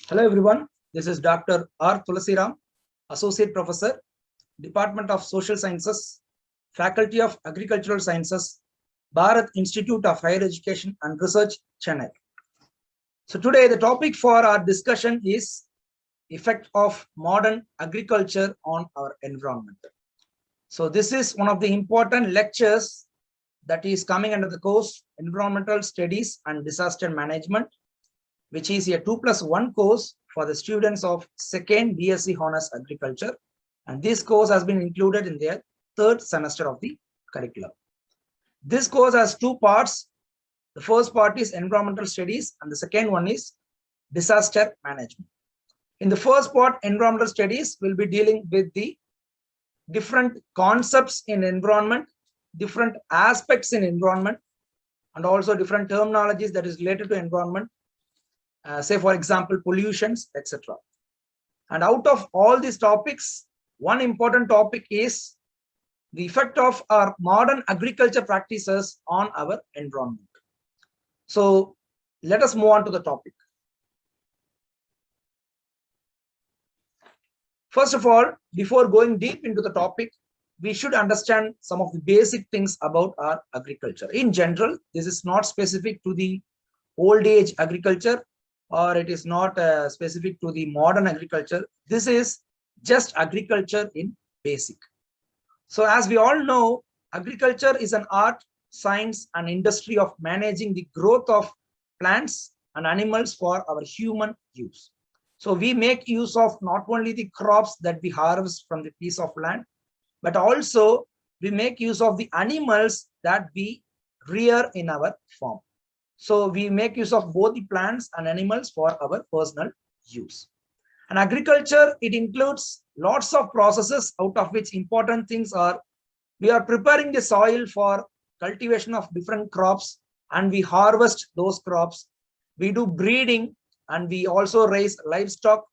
Hello everyone, this is Dr.R.Thulasiram, Associate Professor, Department of Social Sciences, Faculty of Agricultural Sciences, Bharat Institute of Higher Education and Research, Chennai. So today the topic for our discussion is effect of modern agriculture on our environment. So this is one of the important lectures that is coming under the course Environmental Studies and Disaster Management, which is a 2+1 course for the students of second BSc Honors Agriculture. And this course has been included in their third semester of the curriculum. This course has two parts. The first part is environmental studies and the second one is disaster management. In the first part, environmental studies will be dealing with the different concepts in environment, different aspects in environment, and also different terminologies that is related to environment. Say for example, pollutions, etc. And out of all these topics, one important topic is the effect of our modern agriculture practices on our environment. So let us move on to the topic. First of all, before going deep into the topic, we should understand some of the basic things about our agriculture. In general, this is not specific to the old age agriculture, or it is not specific to the modern agriculture. This is just agriculture in basic. So as we all know, agriculture is an art, science, and industry of managing the growth of plants and animals for our human use. So we make use of not only the crops that we harvest from the piece of land, but also we make use of the animals that we rear in our farm. So we make use of both the plants and animals for our personal use. And agriculture, it includes lots of processes, out of which important things are, we are preparing the soil for cultivation of different crops and we harvest those crops. We do breeding and we also raise livestock,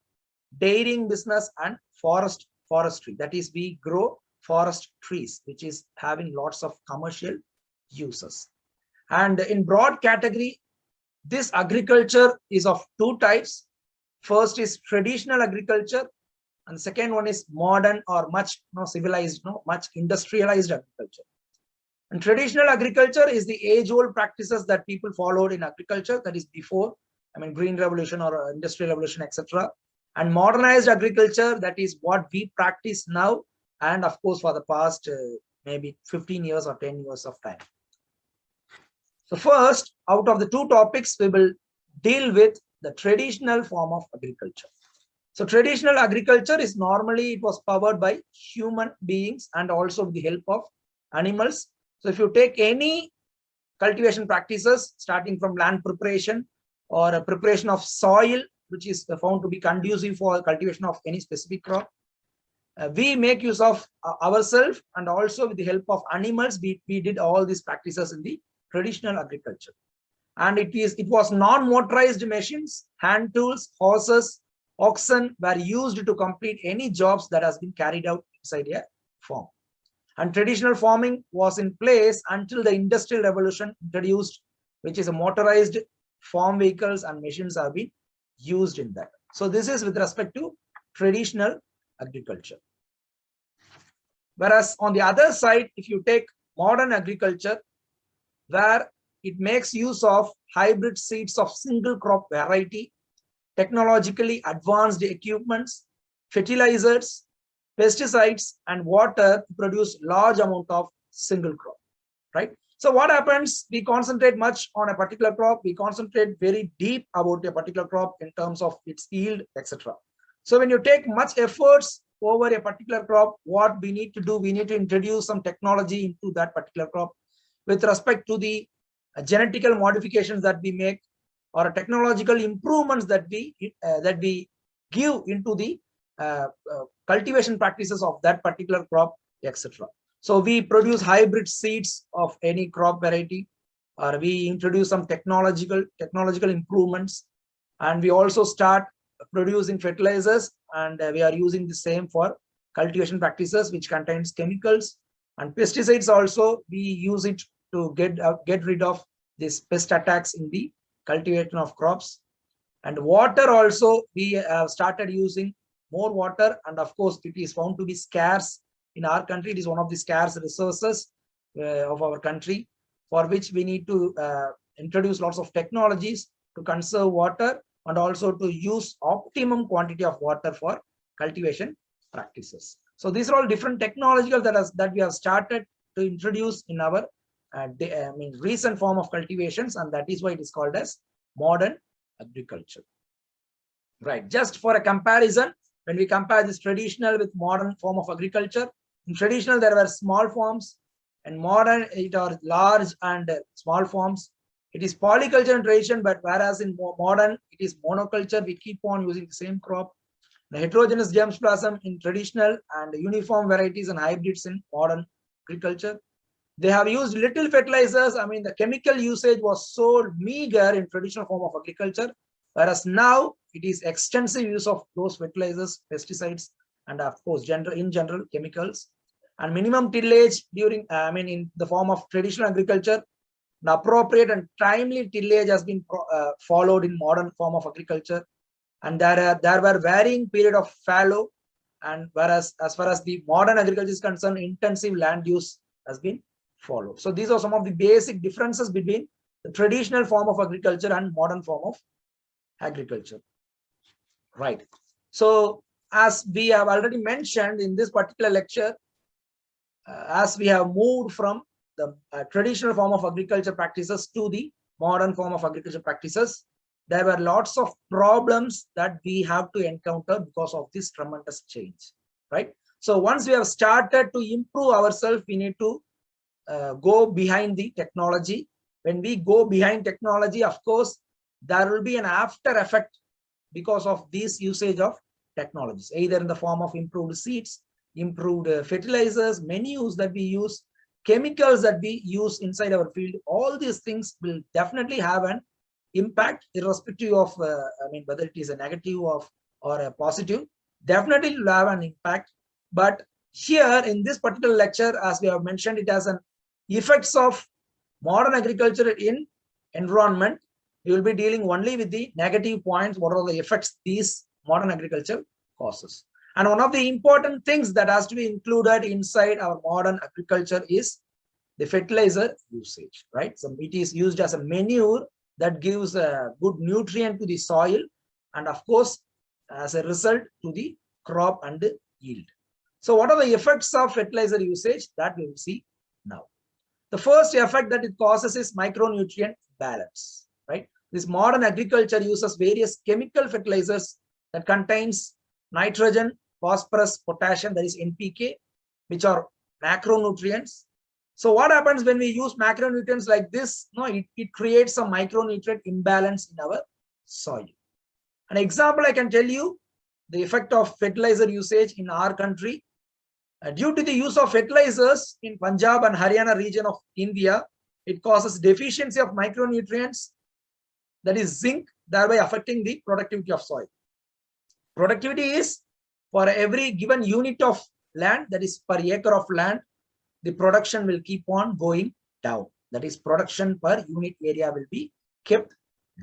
dairying business, and forestry. That is, we grow forest trees, which is having lots of commercial uses. And in broad category, this agriculture is of two types. First is traditional agriculture, and second one is modern or much civilized, much industrialized agriculture. And traditional agriculture is the age-old practices that people followed in agriculture, that is before, Green Revolution or Industrial Revolution, etc. And modernized agriculture, that is what we practice now, and of course for the past maybe 15 years or 10 years of time. So first, out of the two topics, we will deal with the traditional form of agriculture. So traditional agriculture is normally, it was powered by human beings and also with the help of animals. So if you take any cultivation practices, starting from land preparation or a preparation of soil, which is found to be conducive for cultivation of any specific crop, we make use of ourselves, and also with the help of animals, we did all these practices in the traditional agriculture. And it was non-motorized machines, hand tools, horses, oxen were used to complete any jobs that has been carried out inside a farm. And traditional farming was in place until the Industrial Revolution introduced, which is a motorized farm vehicles and machines have been used in that. So this is with respect to traditional agriculture. Whereas on the other side, if you take modern agriculture, where it makes use of hybrid seeds of single crop variety, technologically advanced equipments, fertilizers, pesticides, and water to produce large amount of single crop, right? So what happens, we concentrate much on a particular crop, we concentrate very deep about a particular crop in terms of its yield, etc. So when you take much efforts over a particular crop, what we need to do, we need to introduce some technology into that particular crop with respect to the genetical modifications that we make, or technological improvements that we give into the cultivation practices of that particular crop, etc. So we produce hybrid seeds of any crop variety, or we introduce some technological improvements, and we also start producing fertilizers, and we are using the same for cultivation practices which contains chemicals, and pesticides also we use it to get rid of these pest attacks in the cultivation of crops. And water also, we have started using more water, and of course it is found to be scarce in our country. It is one of the scarce resources of our country, for which we need to introduce lots of technologies to conserve water and also to use optimum quantity of water for cultivation practices. So these are all different technological that we have started to introduce in our recent form of cultivations, and that is why it is called as modern agriculture. Right. Just for a comparison, when we compare this traditional with modern form of agriculture, in traditional there were small forms, and modern it are large and small forms. It is polyculture in tradition, but whereas in modern it is monoculture. We keep on using the same crop. The heterogeneous germplasm in traditional and uniform varieties and hybrids in modern agriculture. They have used little fertilizers. I mean, the chemical usage was so meager in traditional form of agriculture, whereas now it is extensive use of those fertilizers, pesticides, and of course, in general chemicals. And minimum tillage during, in the form of traditional agriculture, the appropriate and timely tillage has been followed in modern form of agriculture. And there were varying period of fallow, and whereas as far as the modern agriculture is concerned, intensive land use has been followed. So these are some of the basic differences between the traditional form of agriculture and modern form of agriculture. Right. So as we have already mentioned in this particular lecture, as we have moved from the traditional form of agriculture practices to the modern form of agriculture practices, there were lots of problems that we have to encounter because of this tremendous change, right? So once we have started to improve ourselves, we need to go behind the technology. When we go behind technology, of course, there will be an after effect because of this usage of technologies, either in the form of improved seeds, improved fertilizers, menus that we use, chemicals that we use inside our field. All these things will definitely have an impact, irrespective of whether it is a negative or a positive. Definitely will have an impact. But here in this particular lecture, as we have mentioned, it has an effects of modern agriculture in environment. We will be dealing only with the negative points. What are the effects these modern agriculture causes? And one of the important things that has to be included inside our modern agriculture is the fertilizer usage, right? So it is used as a manure that gives a good nutrient to the soil, and of course, as a result, to the crop and the yield. So what are the effects of fertilizer usage? That we will see now. The first effect that it causes is micronutrient balance, right? This modern agriculture uses various chemical fertilizers that contains nitrogen, phosphorus, potassium, that is NPK, which are macronutrients. So what happens when we use macronutrients like this? No, it creates a micronutrient imbalance in our soil. An example I can tell you, the effect of fertilizer usage in our country. Due to the use of fertilizers in Punjab and Haryana region of India, it causes deficiency of micronutrients, that is zinc, thereby affecting the productivity of soil. Productivity is for every given unit of land, that is per acre of land, the production will keep on going down. That is, production per unit area will be kept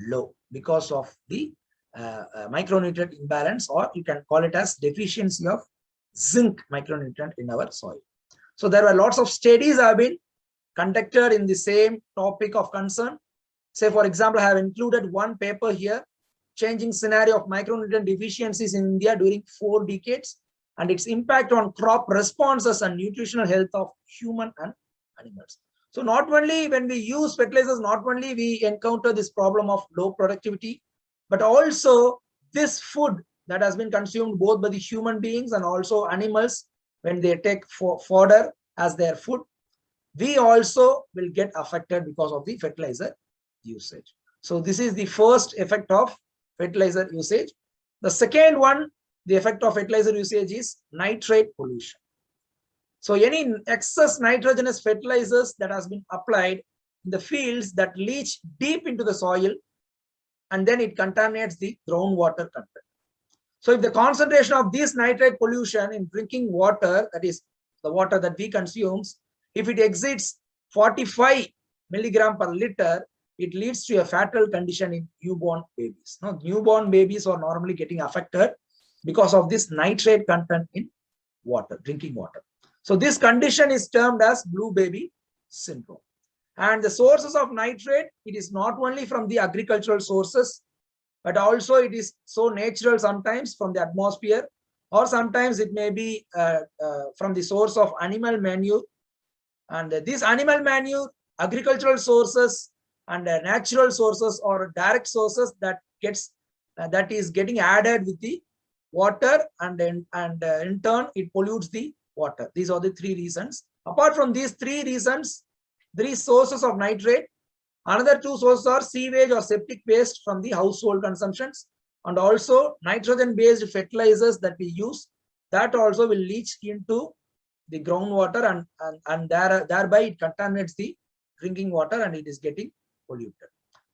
low because of the micronutrient imbalance, or you can call it as deficiency of zinc micronutrient in our soil. So there were lots of studies have been conducted in the same topic of concern. Say, for example, I have included one paper here, changing scenario of micronutrient deficiencies in India during 4 decades and its impact on crop responses and nutritional health of human and animals. So not only when we use fertilizers, not only we encounter this problem of low productivity, but also this food that has been consumed both by the human beings and also animals, when they take fodder as their food, we also will get affected because of the fertilizer usage. So this is the first effect of fertilizer usage. The second one, the effect of fertilizer usage is nitrate pollution. So any excess nitrogenous fertilizers that has been applied in the fields that leach deep into the soil, and then it contaminates the groundwater content. So if the concentration of this nitrate pollution in drinking water, that is the water that we consume, if it exceeds 45 milligram per liter, it leads to a fatal condition in newborn babies. Now, newborn babies are normally getting affected because of this nitrate content in water, drinking water. So this condition is termed as blue baby syndrome. And the sources of nitrate, it is not only from the agricultural sources, but also it is so natural sometimes from the atmosphere, or sometimes it may be from the source of animal manure. And these animal manure, agricultural sources and natural sources or direct sources that is getting added with the water, and in turn it pollutes the water. These are the three reasons. Apart from these three reasons, three sources of nitrate, another two sources are sewage or septic waste from the household consumptions, and also nitrogen based fertilizers that we use, that also will leach into the groundwater, and thereby it contaminates the drinking water and it is getting polluted.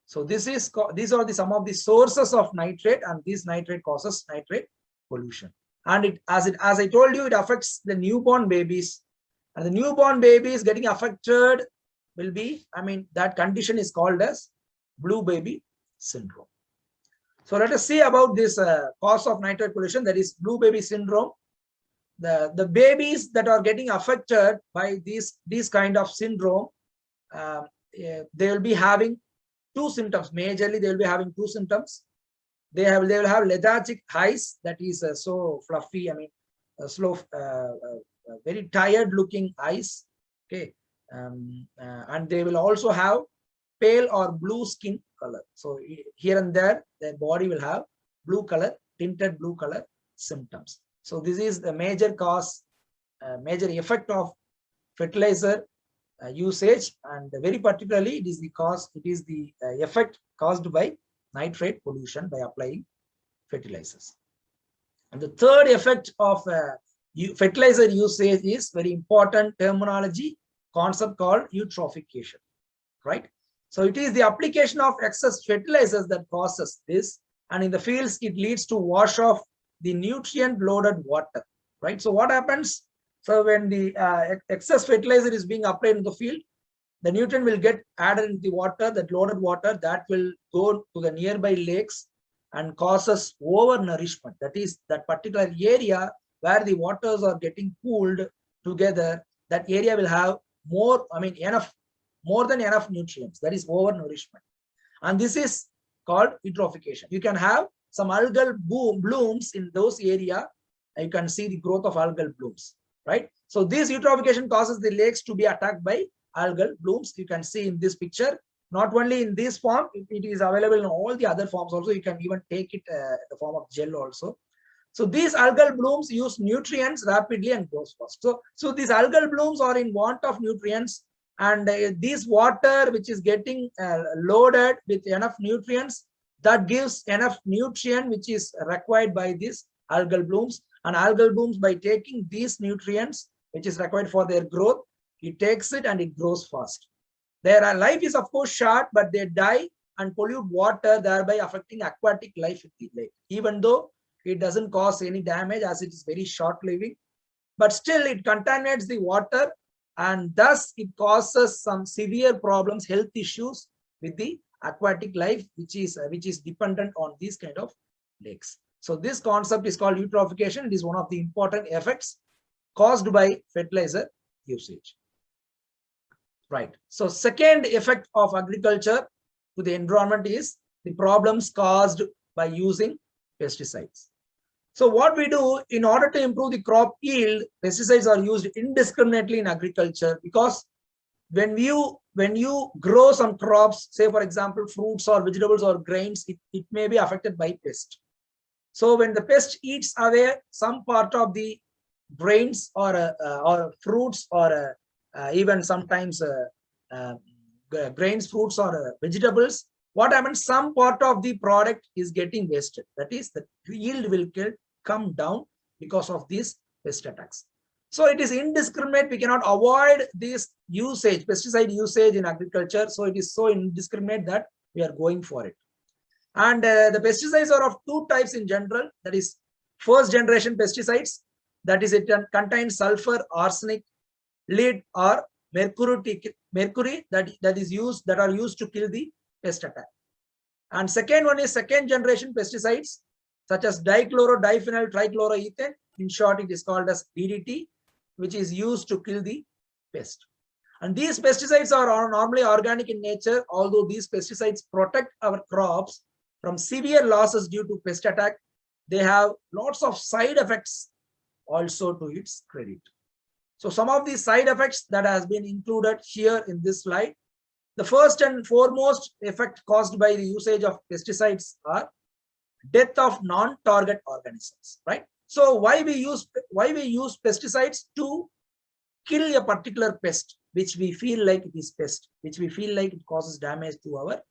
So these are some of the sources of nitrate, and this nitrate causes nitrate pollution. And as I told you, it affects the newborn babies, and the newborn babies getting affected will be, that condition is called as blue baby syndrome. So let us see about this cause of nitrate pollution, that is blue baby syndrome. The babies that are getting affected by this kind of syndrome, they will be having two symptoms. Majorly, they will be having two symptoms. They will have lethargic eyes, that is so fluffy, slow, very tired looking eyes. Okay. And they will also have pale or blue skin color. So here and there, their body will have blue color, tinted blue color symptoms. So this is the major cause, major effect of fertilizer usage, and very particularly it is the effect caused by nitrate pollution by applying fertilizers. And the third effect of fertilizer usage is very important terminology concept called eutrophication, right? So it is the application of excess fertilizers that causes this, and in the fields it leads to wash off the nutrient loaded water, right? So what happens? So when the excess fertilizer is being applied in the field, the nutrient will get added into the water, that loaded water, that will go to the nearby lakes and causes overnourishment. That is, that particular area where the waters are getting pooled together, that area will have more than enough nutrients. That is overnourishment. And this is called eutrophication. You can have some algal blooms in those areas. You can see the growth of algal blooms, right? So this eutrophication causes the lakes to be attacked by algal blooms. You can see in this picture, not only in this form, it is available in all the other forms also. You can even take it the form of gel also. So these algal blooms use nutrients rapidly and grows fast. So these algal blooms are in want of nutrients, and this water which is getting loaded with enough nutrients, that gives enough nutrient which is required by these algal blooms. And algal blooms, by taking these nutrients which is required for their growth, it takes it and it grows fast. Their life is of course short, but they die and pollute water, thereby affecting aquatic life in the lake. Even though it doesn't cause any damage as it is very short living, but still it contaminates the water, and thus it causes some severe problems, health issues with the aquatic life which is dependent on these kind of lakes. So this concept is called eutrophication. It is one of the important effects caused by fertilizer usage. Right. So second effect of agriculture to the environment is the problems caused by using pesticides. So what we do in order to improve the crop yield, pesticides are used indiscriminately in agriculture, because when you grow some crops, say for example fruits or vegetables or grains, it may be affected by pest. So when the pest eats away some part of the grains or fruits or even sometimes grains, fruits or vegetables, what happens? Some part of the product is getting wasted. That is, the yield will come down because of these pest attacks. So it is indiscriminate. We cannot avoid this usage, pesticide usage in agriculture. So it is so indiscriminate that we are going for it. And the pesticides are of two types in general. That is first generation pesticides. That is, it contains sulfur, arsenic, lead or mercury that are used to kill the pest attack. And second one is second generation pesticides such as dichloro, diphenyl, trichloroethane. In short, it is called as DDT, which is used to kill the pest. And these pesticides are normally organic in nature, although these pesticides protect our crops from severe losses due to pest attack. They have lots of side effects also to its credit. So some of these side effects that has been included here in this slide. The first and foremost effect caused by the usage of pesticides are death of non-target organisms, right? So why we use pesticides? To kill a particular pest, which we feel like it is pest, which we feel like it causes damage to our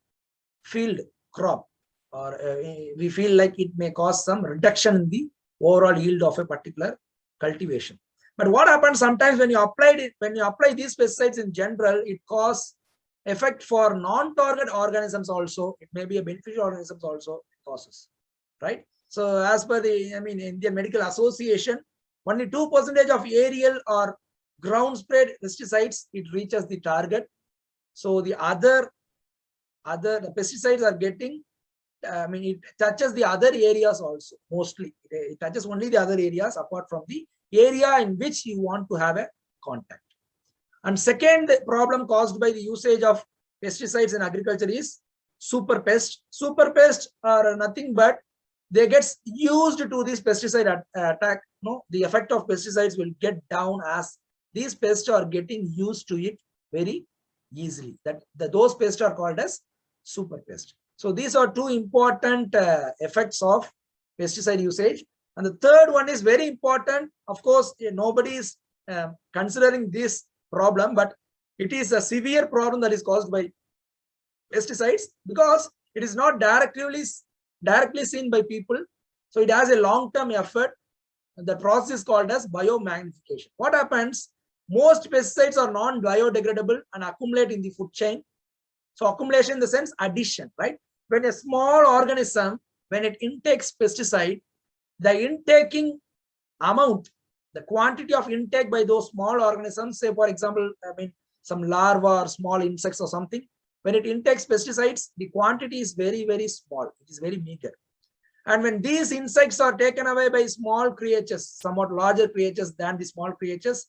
field crop, or we feel like it may cause some reduction in the overall yield of a particular cultivation. But what happens sometimes when you apply these pesticides in general, it causes effect for non-target organisms also. It may be a beneficial organisms also it causes, right? So as per the Indian Medical Association, only 2% of aerial or ground sprayed pesticides it reaches the target. So the other the pesticides are getting, it touches the other areas also. Mostly it touches only the other areas apart from the area in which you want to have a contact. And second problem caused by the usage of pesticides in agriculture is super pest. Super pests are nothing but they get used to this pesticide attack. No, the effect of pesticides will get down as these pests are getting used to it very easily. Those pests are called as super pest. So these are two important effects of pesticide usage. And the third one is very important. Of course, nobody is considering this problem, but it is a severe problem that is caused by pesticides because it is not directly seen by people. So it has a long-term effort. The process is called as biomagnification. What happens? Most pesticides are non-biodegradable and accumulate in the food chain. So accumulation in the sense addition, right? When a small organism, when it intakes pesticide, the intaking amount, the quantity of intake by those small organisms, say for example, some larvae or small insects or something, when it intakes pesticides, the quantity is very, very small. It is very meager. And when these insects are taken away by small creatures, somewhat larger creatures than the small creatures,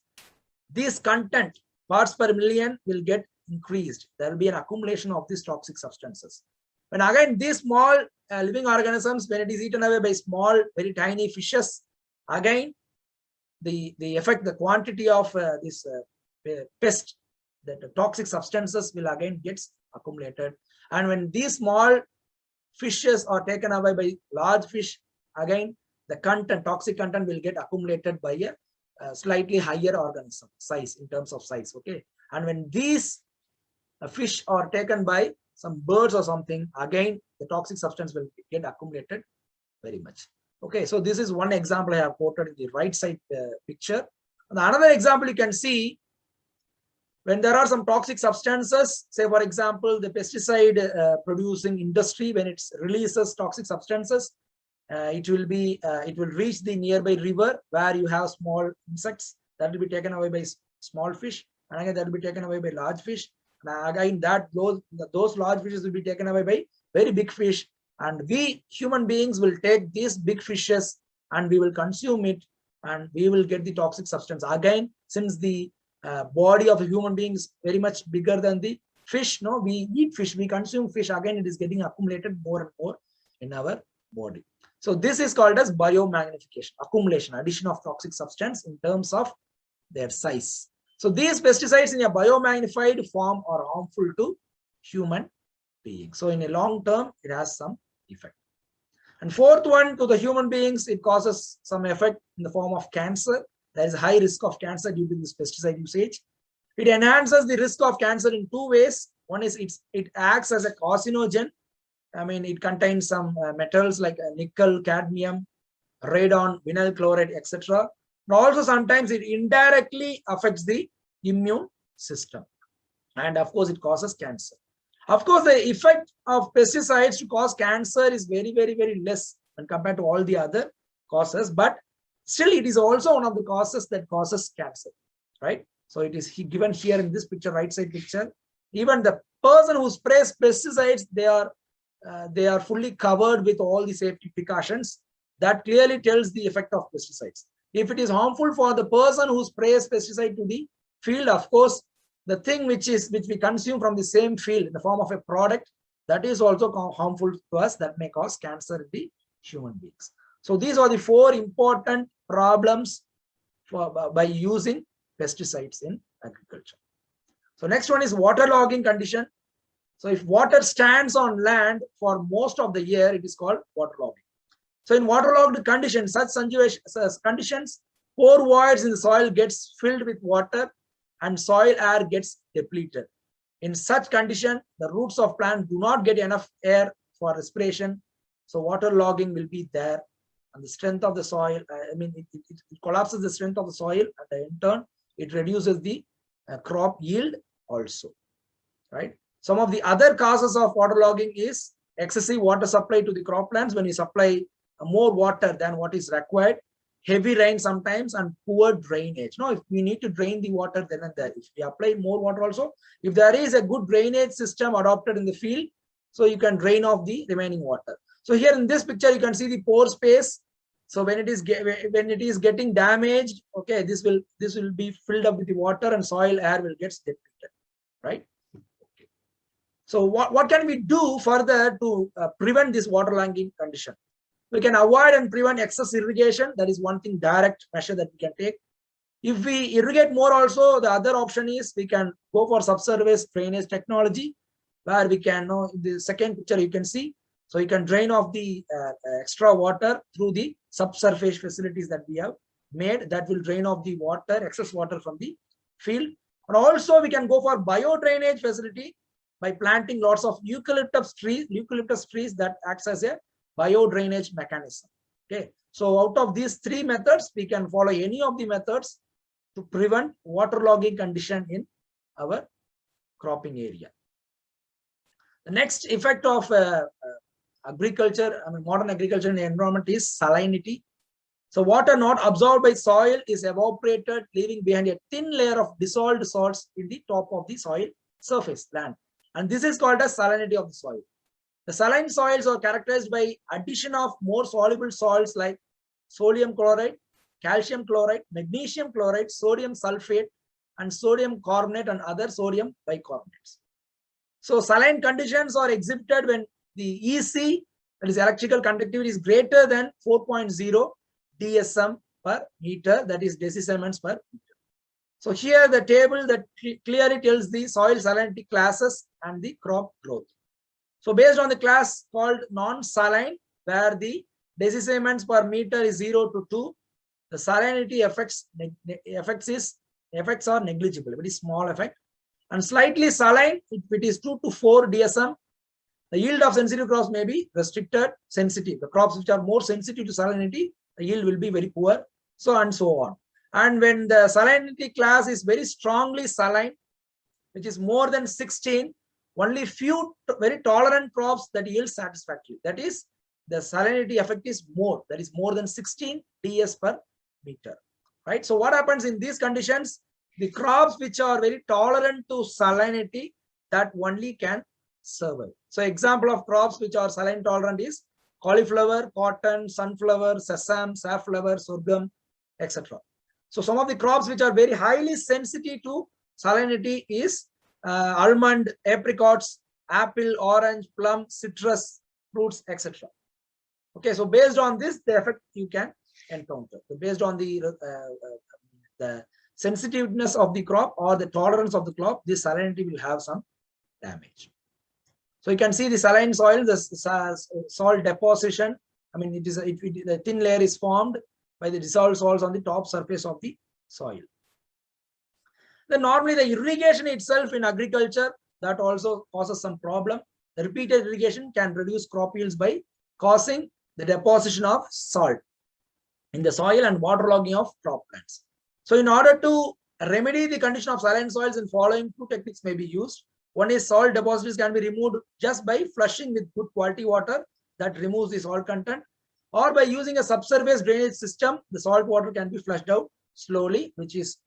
this content, parts per million, will get increased. There will be an accumulation of these toxic substances. When again these small living organisms, when it is eaten away by small, very tiny fishes, again the effect, the quantity of this pest, the toxic substances will again get accumulated. And when these small fishes are taken away by large fish, again the content, toxic content, will get accumulated by a slightly higher organism size, in terms of size. Okay, and when these fish are taken by some birds or something, again the toxic substance will get accumulated very much. Okay, so this is one example I have quoted in the right side picture. And another example you can see, when there are some toxic substances, say for example the pesticide producing industry, when it releases toxic substances, it will reach the nearby river where you have small insects that will be taken away by small fish, and again that will be taken away by large fish. And again those large fishes will be taken away by very big fish, and we human beings will take these big fishes and we will consume it, and we will get the toxic substance. Again, since the body of a human being is very much bigger than the fish, no, we eat fish, we consume fish, again it is getting accumulated more and more in our body. So this is called as biomagnification, accumulation, addition of toxic substance in terms of their size. So these pesticides in a biomagnified form are harmful to human beings. So in a long term, it has some effect. And fourth one, to the human beings, it causes some effect in the form of cancer. There is a high risk of cancer due to this pesticide usage. It enhances the risk of cancer in two ways. One is it acts as a carcinogen. It contains some metals like nickel, cadmium, radon, vinyl chloride, etc. And also sometimes it indirectly affects the immune system. And of course, it causes cancer. Of course, the effect of pesticides to cause cancer is very, very, very less when compared to all the other causes. But still, it is also one of the causes that causes cancer, right? So it is given here in this picture, right side picture. Even the person who sprays pesticides, they are fully covered with all the safety precautions. That clearly tells the effect of pesticides. If it is harmful for the person who sprays pesticide to the field, of course, the thing which we consume from the same field in the form of a product, that is also harmful to us, that may cause cancer in the human beings. So these are the 4 important problems by using pesticides in agriculture. So next one is waterlogging condition. So if water stands on land for most of the year, it is called waterlogging. So in waterlogged conditions, such conditions, pore voids in the soil gets filled with water and soil air gets depleted. In such condition, the roots of plant do not get enough air for respiration. So waterlogging will be there, and the strength of the soil, it collapses the strength of the soil, and in turn, it reduces the crop yield also, right? Some of the other causes of waterlogging is excessive water supply to the crop plants. When you supply more water than what is required, heavy rain sometimes, and poor drainage. Now, if we need to drain the water then and there, if we apply more water also, if there is a good drainage system adopted in the field, so you can drain off the remaining water. So here in this picture, you can see the pore space. So when it is getting damaged, okay, this will be filled up with the water, and soil air will get depleted, right? Okay. So what can we do further to prevent this waterlogging condition? We can avoid and prevent excess irrigation. That is one thing, direct measure that we can take. If we irrigate more also, the other option is we can go for subsurface drainage technology, where we can, in the second picture you can see, so you can drain off the extra water through the subsurface facilities that we have made, that will drain off the water, excess water from the field. And also we can go for bio drainage facility by planting lots of eucalyptus trees that acts as a bio drainage mechanism. Okay, so out of these 3 methods, we can follow any of the methods to prevent waterlogging condition in our cropping area. The next effect of agriculture, modern agriculture in the environment, is salinity. So water not absorbed by soil is evaporated, leaving behind a thin layer of dissolved salts in the top of the soil surface land, and this is called as salinity of the soil. The saline soils are characterized by addition of more soluble salts like sodium chloride, calcium chloride, magnesium chloride, sodium sulfate, and sodium carbonate, and other sodium bicarbonates. So saline conditions are exhibited when the EC, that is electrical conductivity, is greater than 4.0 DSM per meter, that is decisiemens per meter. So here the table that clearly tells the soil salinity classes and the crop growth. So based on the class called non-saline, where the decisiemens per meter is 0 to 2, the salinity effects are negligible, very small effect. And slightly saline, if it is 2 to 4 DSM, the yield of sensitive crops may be restricted. Sensitive, the crops which are more sensitive to salinity, the yield will be very poor, so and so on. And when the salinity class is very strongly saline, which is more than 16, only few very tolerant crops that yield satisfactory. That is, the salinity effect is more, that is more than 16 ds per meter, right? So what happens in these conditions? The crops which are very tolerant to salinity, that only can survive. So example of crops which are saline tolerant is cauliflower, cotton, sunflower, sesame, safflower, sorghum, etc. So some of the crops which are very highly sensitive to salinity is almond, apricots, apple, orange, plum, citrus, fruits, etc. Okay, so based on this, the effect you can encounter. So based on the sensitiveness of the crop or the tolerance of the crop, this salinity will have some damage. So you can see the saline soil, the salt deposition. The thin layer is formed by the dissolved salts on the top surface of the soil. Then normally the irrigation itself in agriculture, that also causes some problem. The repeated irrigation can reduce crop yields by causing the deposition of salt in the soil and waterlogging of crop plants. So in order to remedy the condition of saline soils, in following 2 techniques may be used. One is salt deposits can be removed just by flushing with good quality water that removes the salt content, or by using a subsurface drainage system, the salt water can be flushed out slowly, which is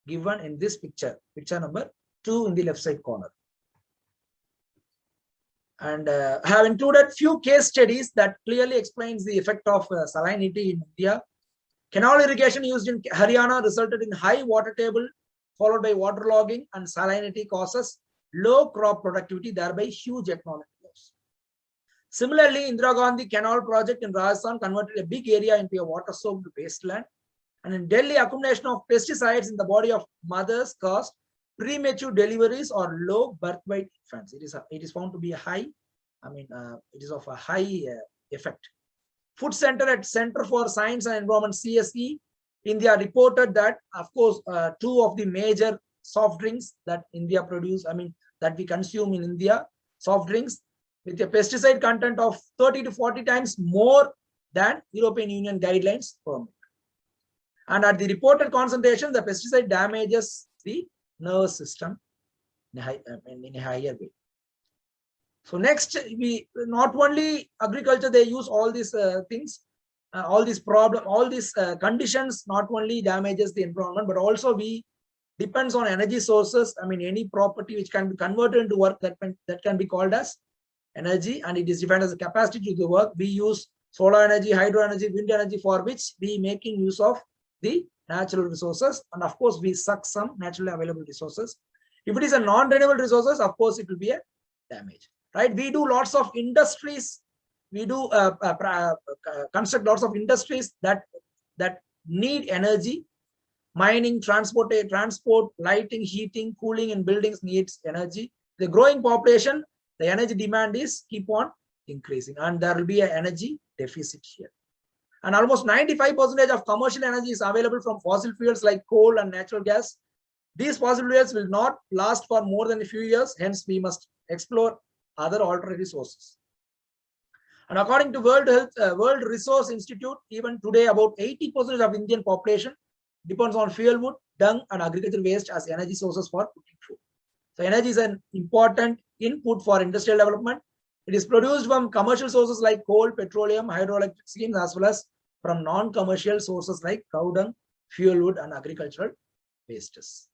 given in this picture, picture number 2 in the left side corner. And I have included few case studies that clearly explains the effect of salinity in India. Canal irrigation used in Haryana resulted in high water table, followed by waterlogging, and salinity causes low crop productivity, thereby huge economic loss. Similarly, Indira Gandhi Canal project in Rajasthan converted a big area into a water-soaked wasteland. And in Delhi, accumulation of pesticides in the body of mothers caused premature deliveries or low birth weight infants. It is found to be a high, it is of a high effect. Food Center at Center for Science and Environment CSE India reported that, of course, two of the major soft drinks that India produce, that we consume in India, soft drinks with a pesticide content of 30 to 40 times more than European Union guidelines permit. And at the reported concentration, the pesticide damages the nervous system in a higher way. So next, we not only agriculture, they use all these things, all these conditions not only damages the environment, but also we depends on energy sources. Any property which can be converted into work that can be called as energy, and it is defined as a capacity to the work. We use solar energy, hydro energy, wind energy, for which we making use of the natural resources, and of course we suck some naturally available resources. If it is a non-renewable resources, of course it will be a damage, right? We do lots of industries, we do construct lots of industries that need energy. Mining, transport, lighting, heating, cooling in buildings needs energy. The growing population, the energy demand is keep on increasing, and there will be an energy deficit here. And almost 95% of commercial energy is available from fossil fuels like coal and natural gas. These fossil fuels will not last for more than a few years. Hence, we must explore other alternative sources. And according to World Resource Institute, even today, about 80% of Indian population depends on fuel wood, dung, and agricultural waste as energy sources for cooking food. So energy is an important input for industrial development. It is produced from commercial sources like coal, petroleum, hydroelectric schemes, as well as from non-commercial sources like cow dung, fuel wood, and agricultural wastes.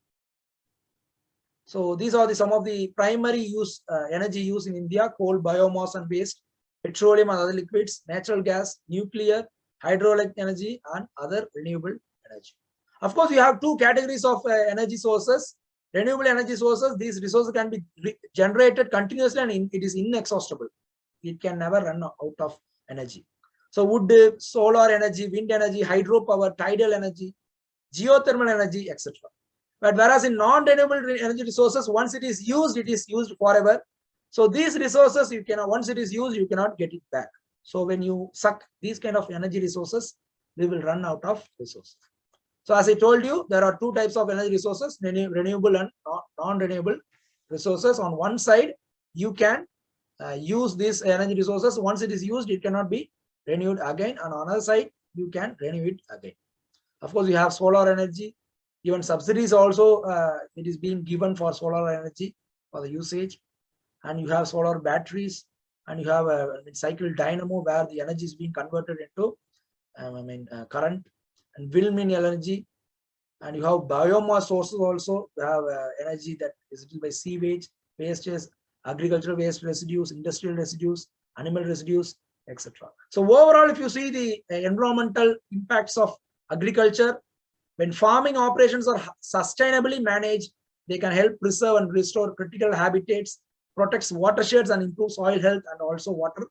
So these are some of the primary energy use in India: coal, biomass and waste, petroleum and other liquids, natural gas, nuclear, hydroelectric energy, and other renewable energy. Of course, we have two categories of energy sources. Renewable energy sources, these resources can be generated continuously and it is inexhaustible. It can never run out of energy. So wood, solar energy, wind energy, hydropower, tidal energy, geothermal energy, etc. But whereas in non-renewable energy resources, once it is used forever. So these resources, once it is used, you cannot get it back. So when you suck these kind of energy resources, we will run out of resources. So as I told you, there are two types of energy resources, renewable and non-renewable resources. On one side, you can use these energy resources. Once it is used, it cannot be renewed again. And on the other side, you can renew it again. Of course, you have solar energy. Even subsidies also, it is being given for solar energy for the usage. And you have solar batteries, and you have a cycle dynamo where the energy is being converted into current, and windmill energy. And you have biomass sources also. You have energy that is by sewage, wastes, agricultural waste residues, industrial residues, animal residues, etc. So overall, if you see the environmental impacts of agriculture, when farming operations are sustainably managed, they can help preserve and restore critical habitats, protects watersheds and improve soil health and also water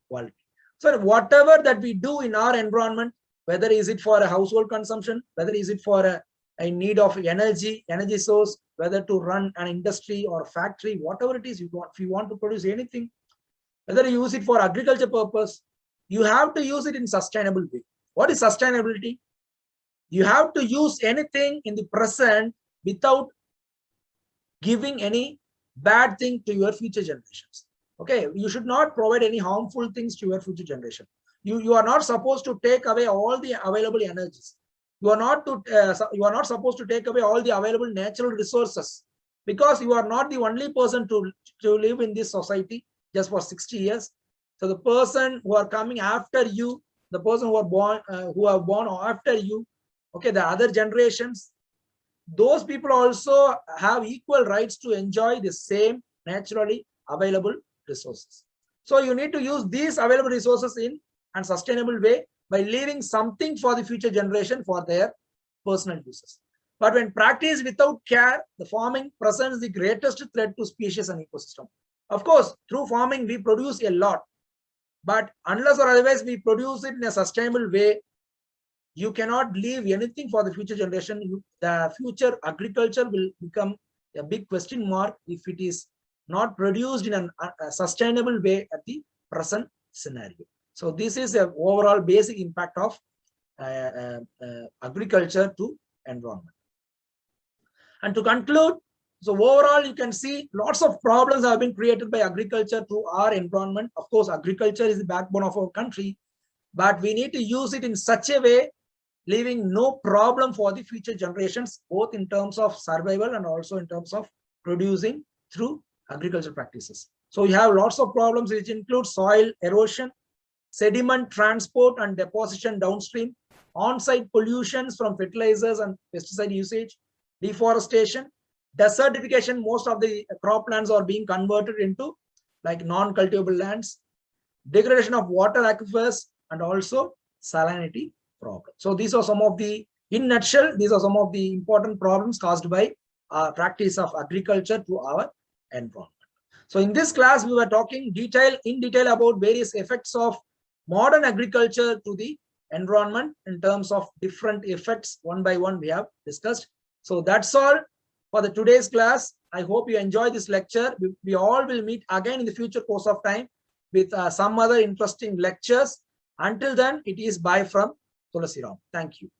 quality. So whatever that we do in our environment, whether is it for a household consumption, whether is it for a need of energy source, whether to run an industry or factory, whatever it is you want, if you want to produce anything, whether you use it for agriculture purpose, you have to use it in sustainable way. What is sustainability? You have to use anything in the present without giving any bad thing to your future generations. Okay, you should not provide any harmful things to your future generation. You are not supposed to take away all the available energies. You are not supposed to take away all the available natural resources, because you are not the only person to live in this society just for 60 years. So the person who are coming after you, the person who are born after you, okay, the other generations, those people also have equal rights to enjoy the same naturally available resources. So you need to use these available resources in a sustainable way by leaving something for the future generation for their personal uses. But when practiced without care, the farming presents the greatest threat to species and ecosystem. Of course, through farming, we produce a lot, but unless or otherwise we produce it in a sustainable way, you cannot leave anything for the future generation. The future agriculture will become a big question mark if it is not produced in a sustainable way at the present scenario. So this is an overall basic impact of agriculture to environment. And to conclude, so overall, you can see lots of problems have been created by agriculture to our environment. Of course, agriculture is the backbone of our country, but we need to use it in such a way, leaving no problem for the future generations, both in terms of survival and also in terms of producing through agricultural practices. So you have lots of problems which include soil erosion, sediment transport and deposition downstream, on-site pollutions from fertilizers and pesticide usage, deforestation, desertification. Most of the croplands are being converted into like non-cultivable lands, degradation of water aquifers, and also salinity problem. So these are some of the, in nutshell, these are some of the important problems caused by practice of agriculture to our environment. So in this class, we were talking in detail about various effects of modern agriculture to the environment in terms of different effects. One by one, we have discussed. So that's all for the today's class. I hope you enjoy this lecture. We all will meet again in the future course of time with some other interesting lectures. Until then, it is bye from Thulasiram. Thank you.